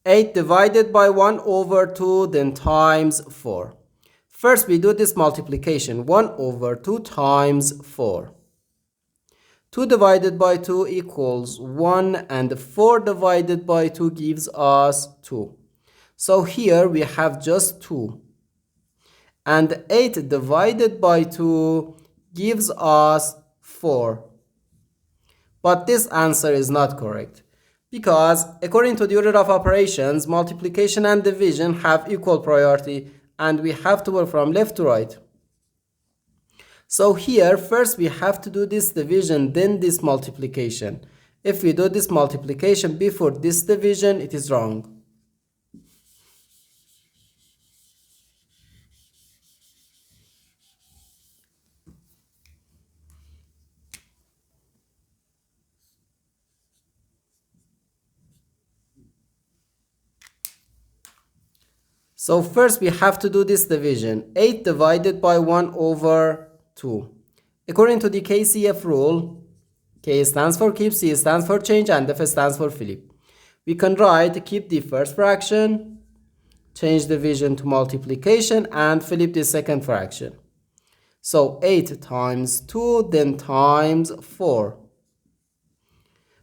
8 divided by 1 over 2, then times 4. First, we do this multiplication. 1 over 2 times 4. 2 divided by 2 equals 1, and 4 divided by 2 gives us 2. So here we have just 2. And 8 divided by 2 gives us 4. But this answer is not correct, because according to the order of operations, multiplication and division have equal priority, and we have to work from left to right. So here, first we have to do this division, then this multiplication. If we do this multiplication before this division, it is wrong. So first we have to do this division. 8 divided by 1 over 2. According to the KCF rule, K stands for keep, C stands for change, and F stands for flip. We can write keep the first fraction, change division to multiplication, and flip the second fraction. So 8 times 2, then times 4.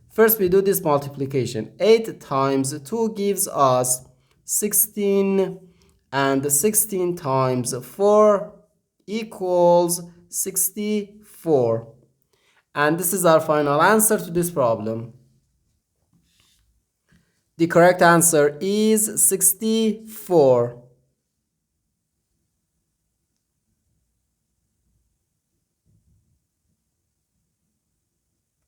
First we do this multiplication. 8 times 2 gives us 16, and 16 times 4 equals 64. And this is our final answer to this problem. The correct answer is 64.